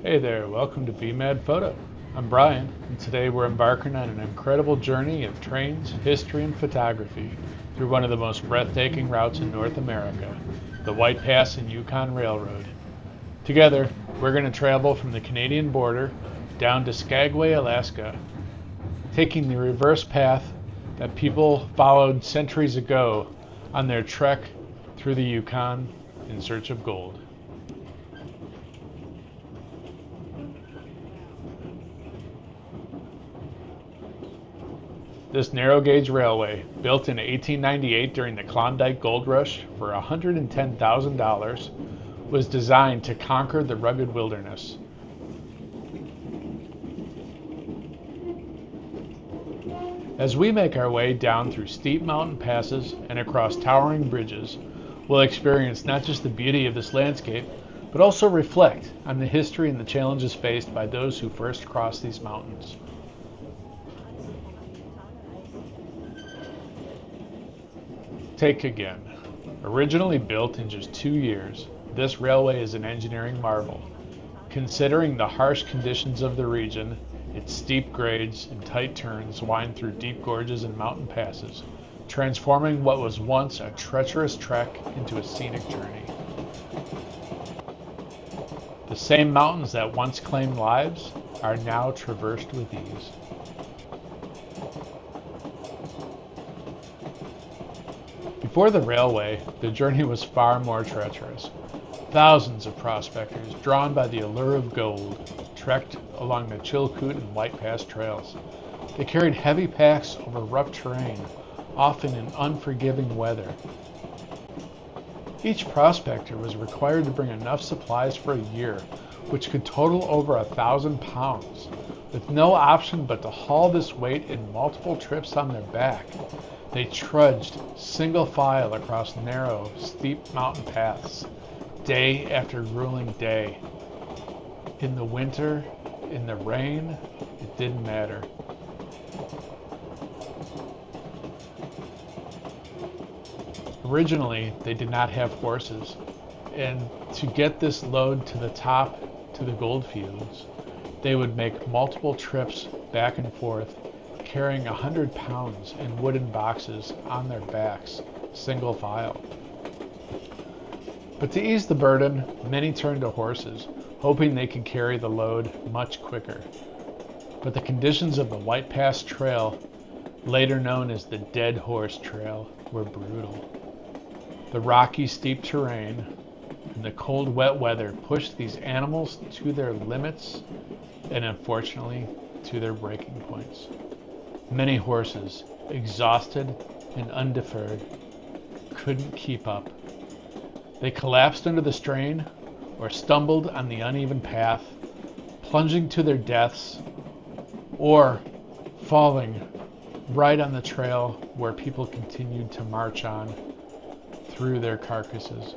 Hey there, welcome to BMad Photo. I'm Brian, and today we're embarking on an incredible journey of trains, history, and photography through one of the most breathtaking routes in North America, the White Pass and Yukon Railroad. Together, we're going to travel from the Canadian border down to Skagway, Alaska, taking the reverse path that people followed centuries ago on their trek through the Yukon in search of gold. This narrow gauge railway, built in 1898 during the Klondike Gold Rush for $110,000, was designed to conquer the rugged wilderness. As we make our way down through steep mountain passes and across towering bridges, we'll experience not just the beauty of this landscape, but also reflect on the history and the challenges faced by those who first crossed these mountains. Take again. Originally built in just 2 years, this railway is an engineering marvel. Considering the harsh conditions of the region, its steep grades and tight turns wind through deep gorges and mountain passes, transforming what was once a treacherous trek into a scenic journey. The same mountains that once claimed lives are now traversed with ease. Before the railway, the journey was far more treacherous. Thousands of prospectors, drawn by the allure of gold, trekked along the Chilkoot and White Pass trails. They carried heavy packs over rough terrain, often in unforgiving weather. Each prospector was required to bring enough supplies for a year, which could total over 1,000 pounds, with no option but to haul this weight in multiple trips on their back. They trudged single file across narrow, steep mountain paths, day after grueling day. In the winter, in the rain, it didn't matter. Originally, they did not have horses, and to get this load to the top, to the gold fields, they would make multiple trips back and forth, carrying 100 pounds in wooden boxes on their backs, single file. But to ease the burden, many turned to horses, hoping they could carry the load much quicker. But the conditions of the White Pass Trail, later known as the Dead Horse Trail, were brutal. The rocky, steep terrain and the cold, wet weather pushed these animals to their limits and, unfortunately, to their breaking points. Many horses, exhausted and undeferred, couldn't keep up. They collapsed under the strain or stumbled on the uneven path, plunging to their deaths or falling right on the trail where people continued to march on through their carcasses.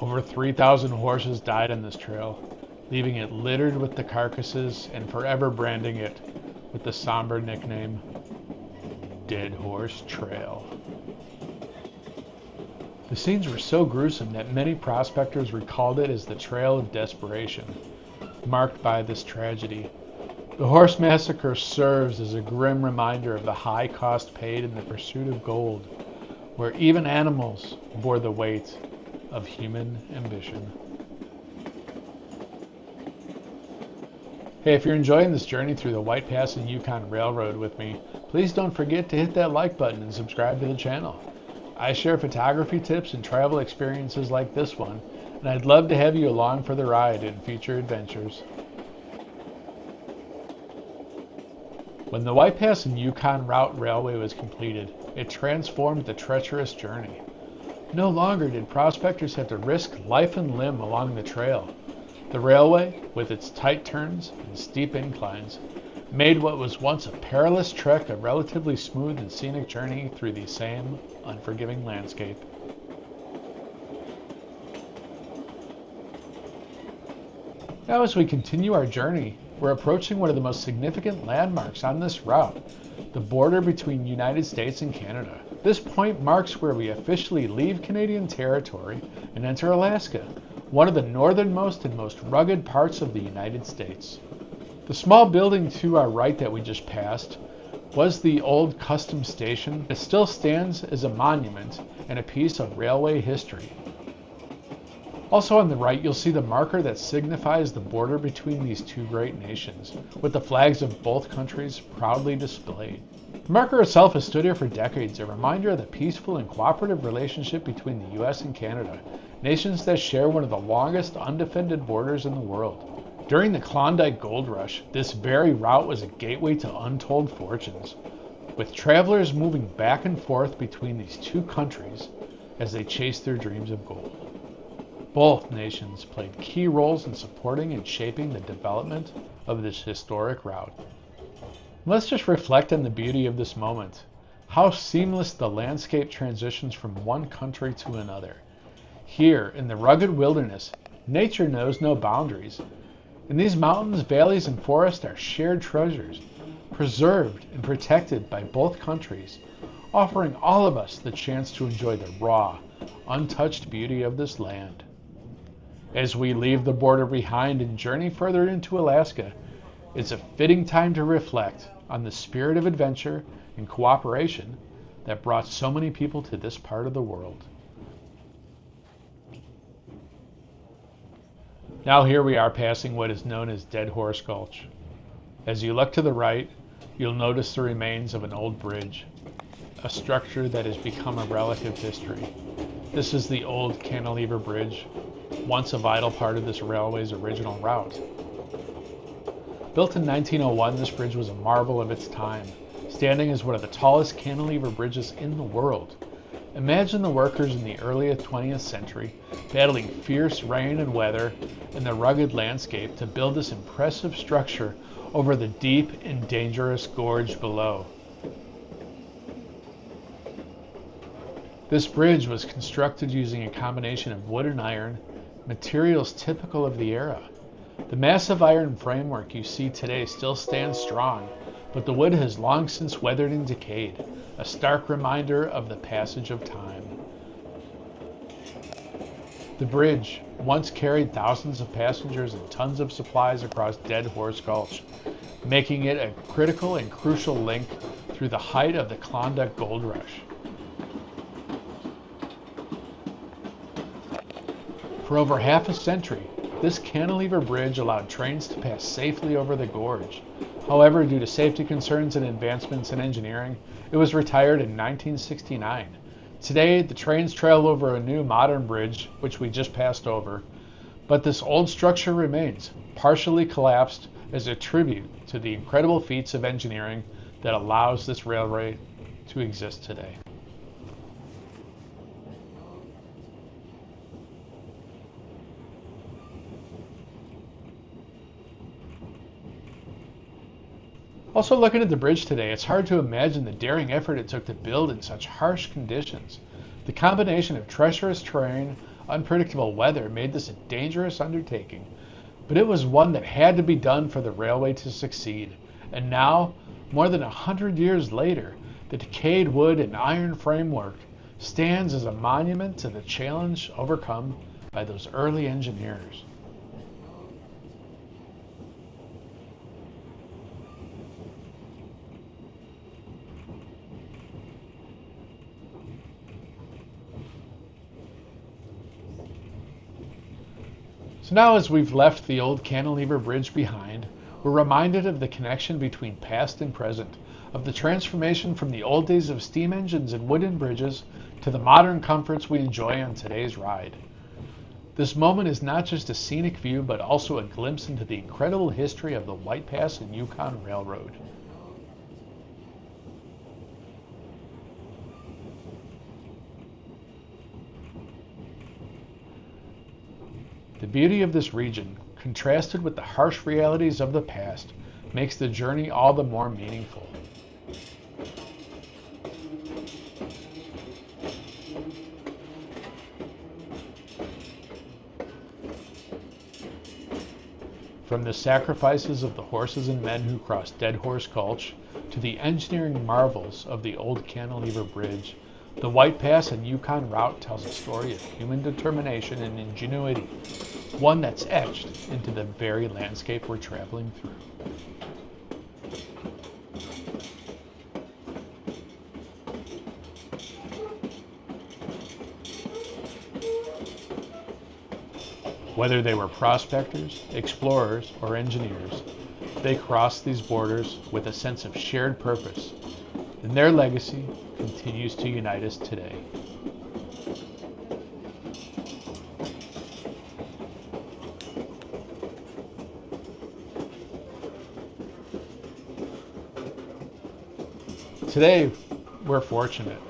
Over 3,000 horses died on this trail, leaving it littered with the carcasses and forever branding it with the somber nickname Dead Horse Trail. The scenes were so gruesome that many prospectors recalled it as the Trail of Desperation, marked by this tragedy. The horse massacre serves as a grim reminder of the high cost paid in the pursuit of gold, where even animals bore the weight of human ambition. Hey, if you're enjoying this journey through the White Pass and Yukon Railroad with me, please don't forget to hit that like button and subscribe to the channel. I share photography tips and travel experiences like this one, and I'd love to have you along for the ride in future adventures. When the White Pass and Yukon Route Railway was completed, it transformed the treacherous journey. No longer did prospectors have to risk life and limb along the trail. The railway, with its tight turns and steep inclines, made what was once a perilous trek a relatively smooth and scenic journey through the same unforgiving landscape. Now, as we continue our journey, we're approaching one of the most significant landmarks on this route, the border between the United States and Canada. This point marks where we officially leave Canadian territory and enter Alaska, one of the northernmost and most rugged parts of the United States. The small building to our right that we just passed was the old custom station. It still stands as a monument and a piece of railway history. Also on the right, you'll see the marker that signifies the border between these two great nations, with the flags of both countries proudly displayed. The marker itself has stood here for decades, a reminder of the peaceful and cooperative relationship between the US and Canada, nations that share one of the longest undefended borders in the world. During the Klondike Gold Rush, this very route was a gateway to untold fortunes, with travelers moving back and forth between these two countries as they chased their dreams of gold. Both nations played key roles in supporting and shaping the development of this historic route. Let's just reflect on the beauty of this moment, how seamless the landscape transitions from one country to another. Here, in the rugged wilderness, nature knows no boundaries. And these mountains, valleys, and forests are shared treasures, preserved and protected by both countries, offering all of us the chance to enjoy the raw, untouched beauty of this land. As we leave the border behind and journey further into Alaska, it's a fitting time to reflect on the spirit of adventure and cooperation that brought so many people to this part of the world. Now here we are passing what is known as Dead Horse Gulch. As you look to the right, you'll notice the remains of an old bridge, a structure that has become a relic of history. This is the old Cantilever Bridge, once a vital part of this railway's original route. Built in 1901, this bridge was a marvel of its time, standing as one of the tallest cantilever bridges in the world. Imagine the workers in the early 20th century battling fierce rain and weather and the rugged landscape to build this impressive structure over the deep and dangerous gorge below. This bridge was constructed using a combination of wood and iron, materials typical of the era. The massive iron framework you see today still stands strong, but the wood has long since weathered and decayed, a stark reminder of the passage of time. The bridge once carried thousands of passengers and tons of supplies across Dead Horse Gulch, making it a critical and crucial link through the height of the Klondike Gold Rush. For over half a century, this cantilever bridge allowed trains to pass safely over the gorge. However, due to safety concerns and advancements in engineering, it was retired in 1969. Today, the trains travel over a new modern bridge, which we just passed over, but this old structure remains, partially collapsed as a tribute to the incredible feats of engineering that allows this railway to exist today. Also, looking at the bridge today, it's hard to imagine the daring effort it took to build in such harsh conditions. The combination of treacherous terrain, unpredictable weather made this a dangerous undertaking, but it was one that had to be done for the railway to succeed. And now, more than 100 years later, the decayed wood and iron framework stands as a monument to the challenge overcome by those early engineers. So now, as we've left the old Cantilever Bridge behind, we're reminded of the connection between past and present, of the transformation from the old days of steam engines and wooden bridges to the modern comforts we enjoy on today's ride. This moment is not just a scenic view, but also a glimpse into the incredible history of the White Pass and Yukon Railroad. The beauty of this region, contrasted with the harsh realities of the past, makes the journey all the more meaningful. From the sacrifices of the horses and men who crossed Dead Horse Gulch to the engineering marvels of the old Cantilever Bridge, The White Pass and Yukon route tells a story of human determination and ingenuity, one that's etched into the very landscape we're traveling through. Whether they were prospectors, explorers, or engineers, they crossed these borders with a sense of shared purpose, and their legacy continues to unite us today. Today, we're fortunate.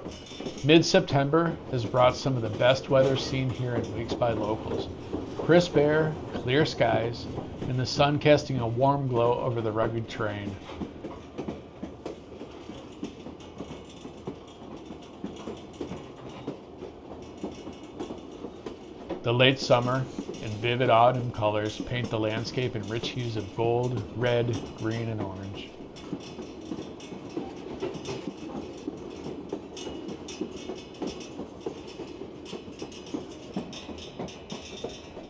Mid-September has brought some of the best weather seen here in weeks by locals. Crisp air, clear skies, and the sun casting a warm glow over the rugged terrain. The late summer and vivid autumn colors paint the landscape in rich hues of gold, red, green, and orange.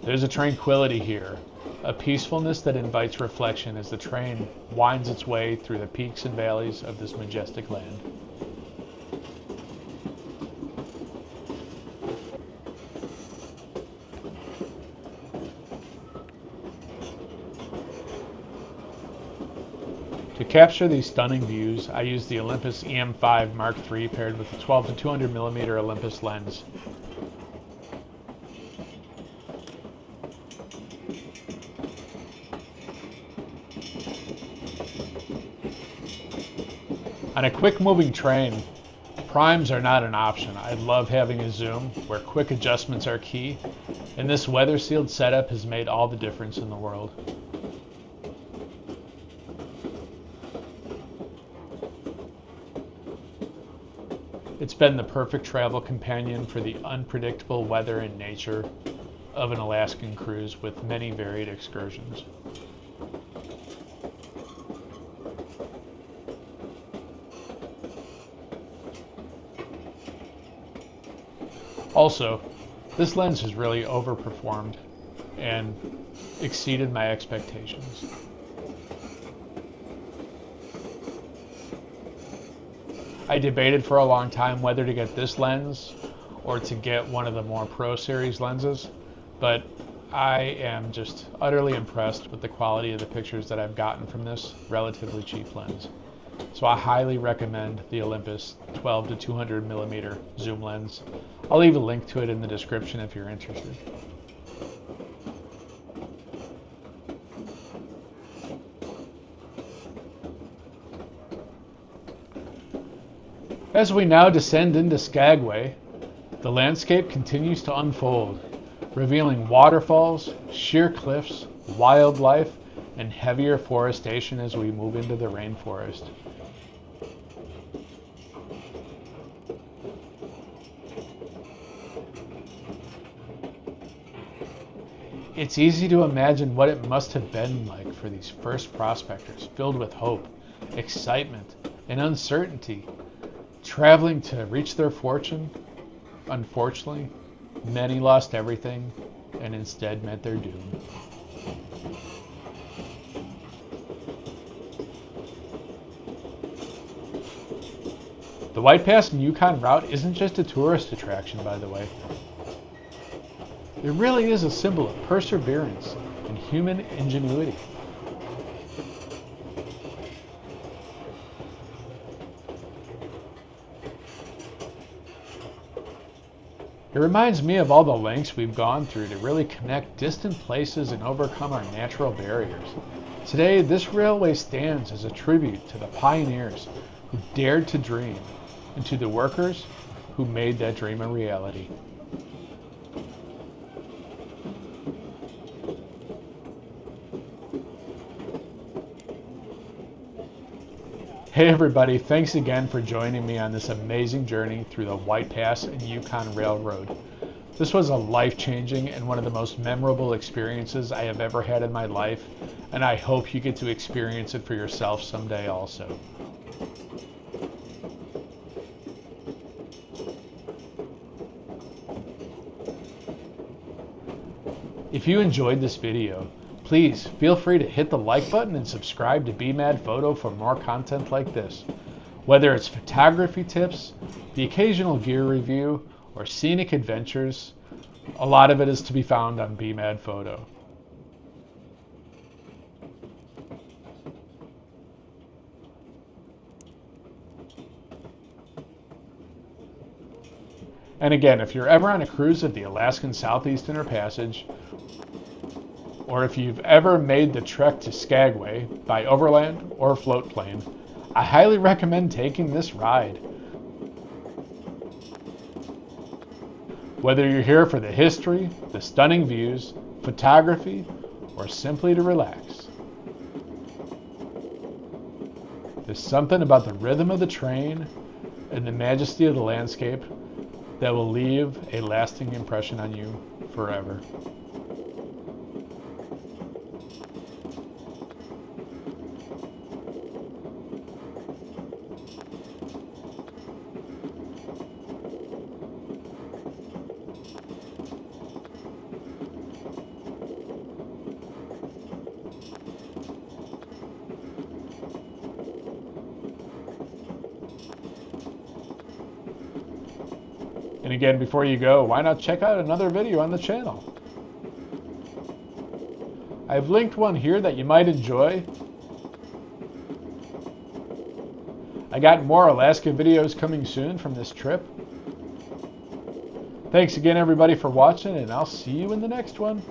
There's a tranquility here, a peacefulness that invites reflection as the train winds its way through the peaks and valleys of this majestic land. To capture these stunning views, I used the Olympus EM5 Mark III paired with a 12 to 200 millimeter Olympus lens. On a quick-moving train, primes are not an option. I love having a zoom where quick adjustments are key, and this weather-sealed setup has made all the difference in the world. It's been the perfect travel companion for the unpredictable weather and nature of an Alaskan cruise with many varied excursions. Also, this lens has really overperformed and exceeded my expectations. I debated for a long time whether to get this lens or to get one of the more Pro Series lenses, but I am just utterly impressed with the quality of the pictures that I've gotten from this relatively cheap lens. So I highly recommend the Olympus 12 to 200 millimeter zoom lens. I'll leave a link to it in the description if you're interested. As we now descend into Skagway, the landscape continues to unfold, revealing waterfalls, sheer cliffs, wildlife, and heavier forestation as we move into the rainforest. It's easy to imagine what it must have been like for these first prospectors, filled with hope, excitement, and uncertainty, traveling to reach their fortune. Unfortunately, many lost everything and instead met their doom. The White Pass and Yukon route isn't just a tourist attraction, by the way. It really is a symbol of perseverance and human ingenuity. It reminds me of all the lengths we've gone through to really connect distant places and overcome our natural barriers. Today, this railway stands as a tribute to the pioneers who dared to dream and to the workers who made that dream a reality. Hey everybody, thanks again for joining me on this amazing journey through the White Pass and Yukon Railroad. This was a life-changing and one of the most memorable experiences I have ever had in my life, and I hope you get to experience it for yourself someday also. If you enjoyed this video, please feel free to hit the like button and subscribe to BMad Photo for more content like this. Whether it's photography tips, the occasional gear review, or scenic adventures, a lot of it is to be found on BMad Photo. And again, if you're ever on a cruise of the Alaskan Southeast Inner Passage, or if you've ever made the trek to Skagway by overland or float plane, I highly recommend taking this ride. Whether you're here for the history, the stunning views, photography, or simply to relax. There's something about the rhythm of the train and the majesty of the landscape that will leave a lasting impression on you forever. And again, before you go, why not check out another video on the channel? I've linked one here that you might enjoy. I got more Alaska videos coming soon from this trip. Thanks again, everybody, for watching, and I'll see you in the next one.